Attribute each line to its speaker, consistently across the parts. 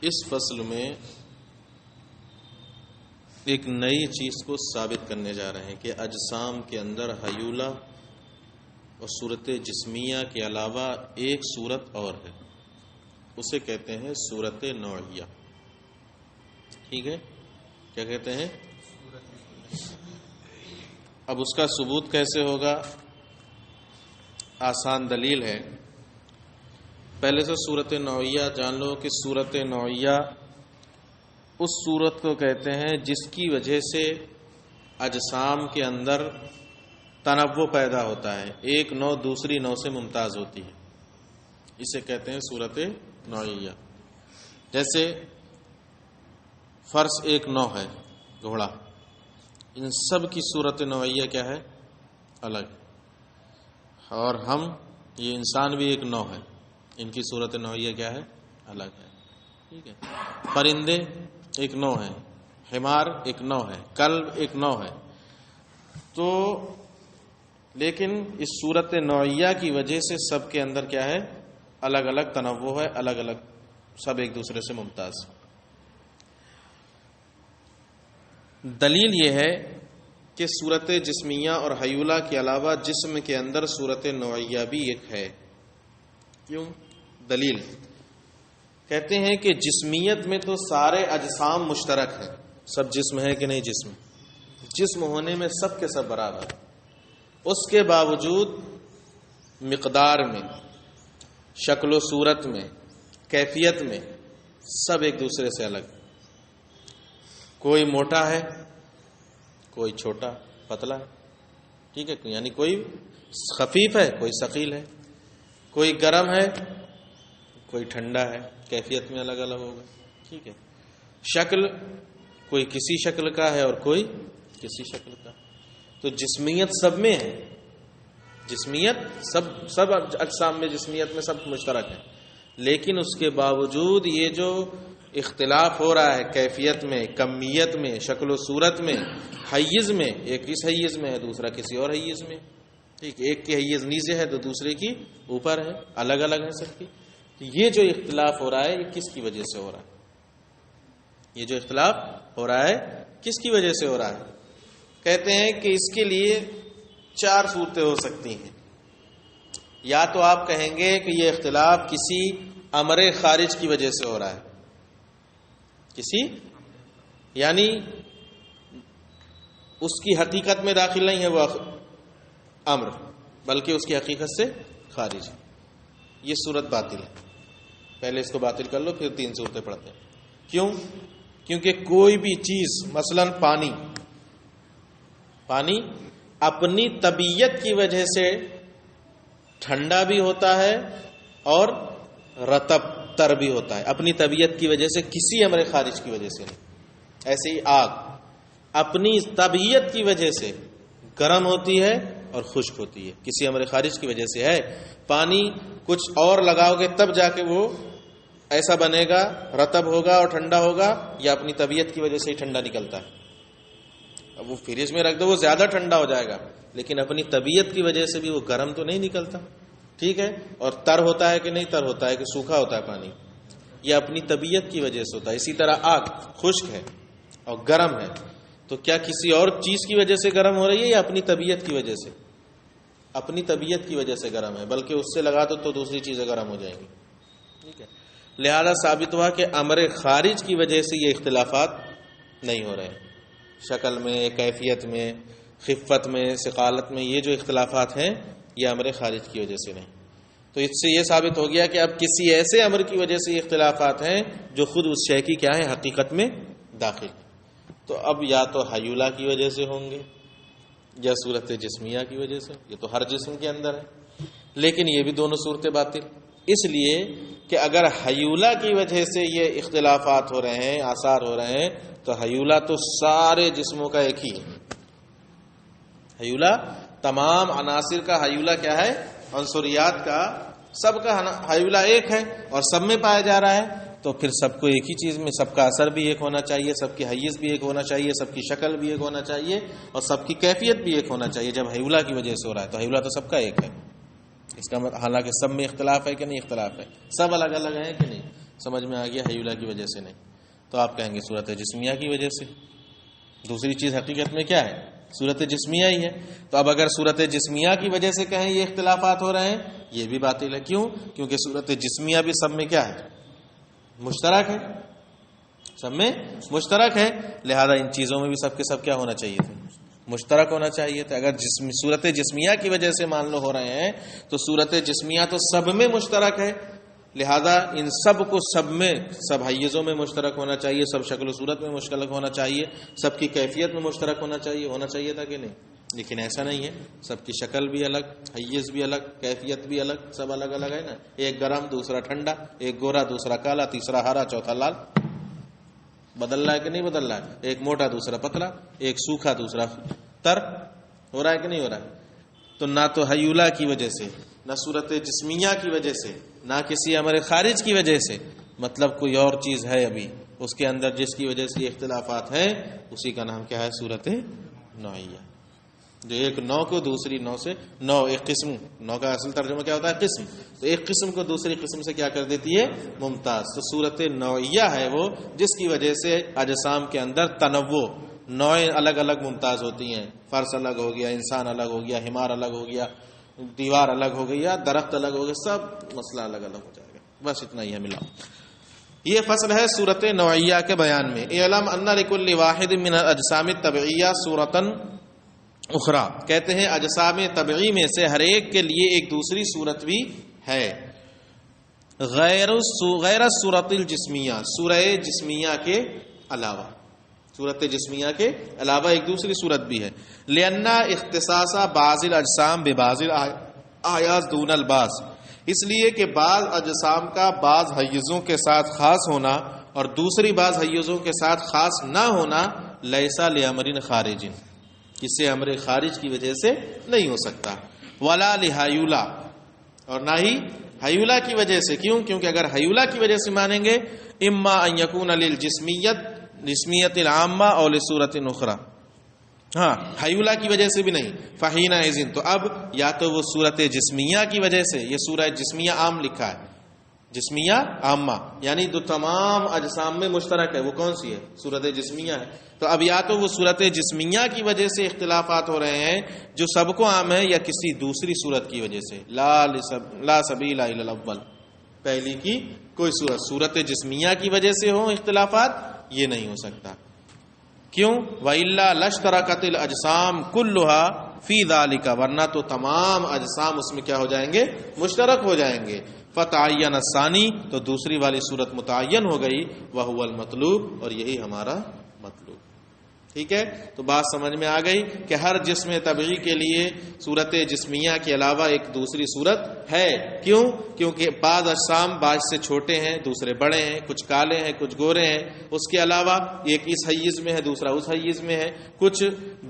Speaker 1: اس فصل میں ایک نئی چیز کو ثابت کرنے جا رہے ہیں کہ اجسام کے اندر حیولہ اور صورت جسمیہ کے علاوہ ایک صورت اور ہے، اسے کہتے ہیں صورت نوعیہ۔ ٹھیک ہے، کیا کہتے ہیں؟ اب اس کا ثبوت کیسے ہوگا؟ آسان دلیل ہے۔ پہلے تو صورت نوعیہ جان لو کہ صورت نوعیہ اس صورت کو کہتے ہیں جس کی وجہ سے اجسام کے اندر تنوع پیدا ہوتا ہے، ایک نوع دوسری نوع سے ممتاز ہوتی ہے، اسے کہتے ہیں صورت نوعیہ۔ جیسے فرس ایک نوع ہے، گھوڑا، ان سب کی صورت نوعیہ کیا ہے؟ الگ۔ اور ہم، یہ انسان بھی ایک نوع ہے، ان کی صورت نوعیہ کیا ہے؟ الگ ہے۔ ٹھیک ہے، پرندے ایک نوع ہے، حمار ایک نوع ہے، کلب ایک نوع ہے۔ تو لیکن اس صورت نوعیہ کی وجہ سے سب کے اندر کیا ہے؟ الگ الگ تنوع ہے، الگ الگ، سب ایک دوسرے سے ممتاز۔ دلیل یہ ہے کہ صورت جسمیہ اور حیولہ کے علاوہ جسم کے اندر صورت نوعیہ بھی ایک ہے۔ کیوں؟ دلیل کہتے ہیں کہ جسمیت میں تو سارے اجسام مشترک ہیں، سب جسم ہے کہ نہیں؟ جسم ہونے میں سب کے سب برابر، اس کے باوجود مقدار میں، شکل و صورت میں، کیفیت میں سب ایک دوسرے سے الگ۔ کوئی موٹا ہے، کوئی چھوٹا پتلا ہے، ٹھیک ہے، یعنی کوئی خفیف ہے، کوئی ثقیل ہے، کوئی گرم ہے، کوئی ٹھنڈا ہے، کیفیت میں الگ الگ ہوگا۔ ٹھیک ہے، شکل کوئی کسی شکل کا ہے اور کوئی کسی شکل کا۔ تو جسمیت سب میں ہے، جسمیت سب اجسام میں، جسمیت میں سب مشترک ہے، لیکن اس کے باوجود یہ جو اختلاف ہو رہا ہے کیفیت میں، کمیت میں، شکل و صورت میں، حیز میں، ایک اس حیز میں ہے، دوسرا کسی اور حیز میں، ٹھیک، ایک کی حیز نیچے ہے تو دوسرے کی اوپر ہے، الگ الگ ہے سب کی۔ یہ جو اختلاف ہو رہا ہے یہ کس کی وجہ سے ہو رہا ہے؟ یہ جو اختلاف ہو رہا ہے کس کی وجہ سے ہو رہا ہے؟ کہتے ہیں کہ اس کے لیے 4 صورتیں ہو سکتی ہیں۔ یا تو آپ کہیں گے کہ یہ اختلاف کسی امر خارج کی وجہ سے ہو رہا ہے، کسی، یعنی اس کی حقیقت میں داخل نہیں ہے وہ امر، بلکہ اس کی حقیقت سے خارج ہے، یہ صورت باطل ہے۔ پہلے اس کو باطل کر لو، پھر 3 صورتیں پڑھتے ہیں۔ کیوں؟ کیونکہ کوئی بھی چیز، مثلا پانی اپنی طبیعت کی وجہ سے ٹھنڈا بھی ہوتا ہے اور رطب تر بھی ہوتا ہے، اپنی طبیعت کی وجہ سے، کسی امر خارج کی وجہ سے نہیں۔ ایسے ہی آگ اپنی طبیعت کی وجہ سے گرم ہوتی ہے اور خشک ہوتی ہے، کسی امر خارج کی وجہ سے ہے۔ پانی کچھ اور لگاؤ گے تب جا کے وہ ایسا بنے گا، رطب ہوگا اور ٹھنڈا ہوگا، یا اپنی طبیعت کی وجہ سے ہی ٹھنڈا نکلتا ہے۔ اب وہ فریج میں رکھ دو وہ زیادہ ٹھنڈا ہو جائے گا، لیکن اپنی طبیعت کی وجہ سے بھی وہ گرم تو نہیں نکلتا، ٹھیک ہے۔ اور تر ہوتا ہے کہ نہیں تر ہوتا ہے، کہ سوکھا ہوتا ہے پانی، یہ اپنی طبیعت کی وجہ سے ہوتا ہے۔ اسی طرح آگ خشک ہے اور گرم ہے، تو کیا کسی اور چیز کی وجہ سے گرم ہو رہی ہے یا اپنی طبیعت کی وجہ سے؟ اپنی طبیعت کی وجہ سے گرم ہے، بلکہ اس سے لگا دو تو دوسری چیزیں گرم ہو جائیں گی، ٹھیک ہے۔ لہذا ثابت ہوا کہ امر خارج کی وجہ سے یہ اختلافات نہیں ہو رہے، شکل میں، کیفیت میں، خفت میں، ثقالت میں، یہ جو اختلافات ہیں یہ امر خارج کی وجہ سے نہیں۔ تو اس سے یہ ثابت ہو گیا کہ اب کسی ایسے امر کی وجہ سے یہ اختلافات ہیں جو خود اس شے کی کیا ہے؟ حقیقت میں داخل۔ تو اب یا تو حیولہ کی وجہ سے ہوں گے یا صورت جسمیہ کی وجہ سے، یہ تو ہر جسم کے اندر ہے، لیکن یہ بھی دونوں صورتیں باطل، اس لیے کہ اگر حیولہ کی وجہ سے یہ اختلافات ہو رہے ہیں، آثار ہو رہے ہیں، تو حیولہ تو سارے جسموں کا ایک ہی ہے۔ حیولہ تمام عناصر کا حیولہ کیا ہے؟ عنصریات کا سب کا حیولہ ایک ہے اور سب میں پایا جا رہا ہے، تو پھر سب کو ایک ہی چیز میں، سب کا اثر بھی ایک ہونا چاہیے، سب کی حیز بھی ایک ہونا چاہیے، سب کی شکل بھی ایک ہونا چاہیے اور سب کی کیفیت بھی ایک ہونا چاہیے۔ جب حیولہ کی وجہ سے ہو رہا ہے تو حیولہ تو سب کا ایک ہے، اس کا حالانکہ سب میں اختلاف ہے کہ نہیں اختلاف ہے؟ سب الگ الگ ہیں کہ نہیں؟ سمجھ میں آ گیا؟ حیولہ کی وجہ سے نہیں، تو آپ کہیں گے صورت جسمیہ کی وجہ سے۔ دوسری چیز حقیقت میں کیا ہے؟ صورت جسمیہ ہی ہے۔ تو اب اگر صورت جسمیہ کی وجہ سے کہیں یہ اختلافات ہو رہے ہیں، یہ بھی باطل ہے۔ کیوں؟ کیونکہ صورت جسمیہ بھی سب میں کیا ہے؟ مشترک ہے، سب میں مشترک ہے، لہذا ان چیزوں میں بھی سب کے سب کیا ہونا چاہیے تھے؟ مشترک ہونا چاہیے تھا۔ اگر صورت جسمیہ کی وجہ سے مان لو ہو رہے ہیں تو صورت جسمیہ تو سب میں مشترک ہے، لہذا ان سب کو سب میں، سب حیزوں میں مشترک ہونا چاہیے، سب شکل و صورت میں مشترک ہونا چاہیے، سب کی کیفیت میں مشترک ہونا چاہیے تھا کہ نہیں؟ لیکن ایسا نہیں ہے، سب کی شکل بھی الگ، حیز بھی الگ، کیفیت بھی الگ، سب الگ الگ ہے نا۔ ایک گرم دوسرا ٹھنڈا، ایک گورا دوسرا کالا، تیسرا ہرا چوتھا لال، بدل رہا ہے کہ نہیں بدل رہا ہے؟ ایک موٹا دوسرا پتلا، ایک سوکھا دوسرا تر، ہو رہا ہے کہ نہیں ہو رہا ہے؟ تو نہ تو حیولہ کی وجہ سے، نہ صورت جسمیہ کی وجہ سے، نہ کسی امر خارج کی وجہ سے، مطلب کوئی اور چیز ہے ابھی اس کے اندر جس کی وجہ سے اختلافات ہیں، اسی کا نام کیا ہے؟ صورت نوعیہ۔ جو ایک نو کو دوسری نو سے، نو ایک قسم، نو کا اصل ترجمہ کیا ہوتا ہے؟ قسم، تو ایک قسم کو دوسری قسم سے کیا کر دیتی ہے؟ ممتاز۔ تو صورت نوعیہ ہے وہ جس کی وجہ سے اجسام کے اندر تنوع، نوعیں الگ الگ ممتاز ہوتی ہیں، فرش الگ ہو گیا، انسان الگ ہو گیا، حمار الگ ہو گیا، دیوار الگ ہو گئی، یا درخت الگ ہو گیا، سب مسئلہ الگ الگ ہو جائے گا۔ بس اتنا ہی ہے، ملا۔ یہ فصل ہے صورت نوعیہ کے بیان میں۔ اعلم ان لکل واحد من الاجسام الطبیعیہ صورتاً اخرى، کہتے ہیں اجسام طبعی میں سے ہر ایک کے لیے ایک دوسری صورت بھی ہے، غیر صورت الجسمیہ، سورہ جسمیہ کے علاوہ، صورت جسمیہ کے علاوہ ایک دوسری صورت بھی ہے۔ لأن اختصاص بعض الاجسام ببعض الآیات دون البعض، اس لیے کہ بعض اجسام کا بعض حیزوں کے ساتھ خاص ہونا اور دوسری بعض حیزوں کے ساتھ خاص نہ ہونا، لیسا لامر خارج، کسی امر خارج کی وجہ سے نہیں ہو سکتا، ولا لحیولہ، اور نہ ہی حیولہ کی وجہ سے۔ کیوں؟ کیونکہ اگر حیولہ کی وجہ سے مانیں گے، اما ان یکون للجسمیت العامہ اور لصورت اخرى، ہاں حیولہ کی وجہ سے بھی نہیں، فحینئذ، تو اب یا تو وہ صورت جسمیہ کی وجہ سے، یہ سورہ جسمیہ عام لکھا ہے، جسمیہ عامہ یعنی جو تمام اجسام میں مشترک ہے، وہ کون سی ہے؟ صورت جسمیہ ہے۔ تو اب یا تو وہ صورت جسمیہ کی وجہ سے اختلافات ہو رہے ہیں جو سب کو عام ہے، یا کسی دوسری صورت کی وجہ سے، لا سبیل الی الاول، پہلی کی کوئی صورت جسمیہ کی وجہ سے ہو اختلافات، یہ نہیں ہو سکتا۔ کیوں؟ وَإِلَّا لَاشْتَرَكَتِ الْأَجْسَامُ كُلُّهَا فِي ذَلِكَ، ورنہ تو تمام اجسام اس میں کیا ہو جائیں گے؟ مشترک ہو جائیں گے۔ فَتَعَيَّنَ الثَّانِي، تو دوسری والی صورت متعین ہو گئی، وَهُوَ الْمَطْلُوبُ، اور یہی ہمارا مطلوب۔ ٹھیک ہے، تو بات سمجھ میں آ گئی کہ ہر جسم طبعی کے لیے صورت جسمیہ کے علاوہ ایک دوسری صورت ہے۔ کیوں؟ کیونکہ بعض اجسام بعض سے چھوٹے ہیں، دوسرے بڑے ہیں، کچھ کالے ہیں، کچھ گورے ہیں، اس کے علاوہ ایک اس حیز میں ہے، دوسرا اس حیز میں ہے، کچھ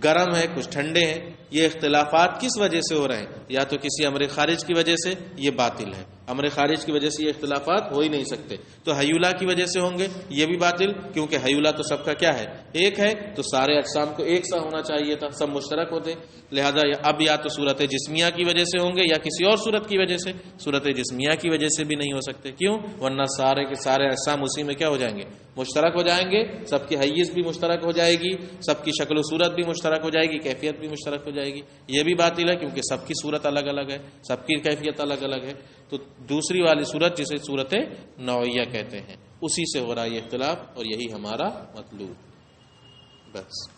Speaker 1: گرم ہے، کچھ ٹھنڈے ہیں۔ یہ اختلافات کس وجہ سے ہو رہے ہیں؟ یا تو کسی امر خارج کی وجہ سے، یہ باطل ہے، امر خارج کی وجہ سے یہ اختلافات ہو ہی نہیں سکتے۔ تو حیولہ کی وجہ سے ہوں گے، یہ بھی باطل، کیونکہ حیولہ تو سب کا کیا ہے؟ ایک ہے، تو سارے اجسام کو ایک سا ہونا چاہیے تھا، سب مشترک ہوتے، لہذا اب یا تو صورت جسمیہ کی وجہ سے ہوں گے یا کسی اور صورت کی وجہ سے، صورت جسمیہ کی وجہ سے بھی نہیں ہو سکتے۔ کیوں؟ ورنہ سارے کے سارے اجسام اسی میں کیا ہو جائیں گے؟ مشترک ہو جائیں گے، سب کی حیز بھی مشترک ہو جائے گی، سب کی شکل و صورت بھی مشترک ہو جائے گی، کیفیت بھی مشترک ہو جائے گی۔ یہ بھی باطل ہے کیونکہ سب کی صورت الگ الگ ہے، سب کی کیفیت الگ الگ ہے۔ تو دوسری والی صورت جسے صورت نوعیہ کہتے ہیں، اسی سے ہو رہا ہے یہ اختلاف، اور یہی ہمارا مطلوب۔ بس۔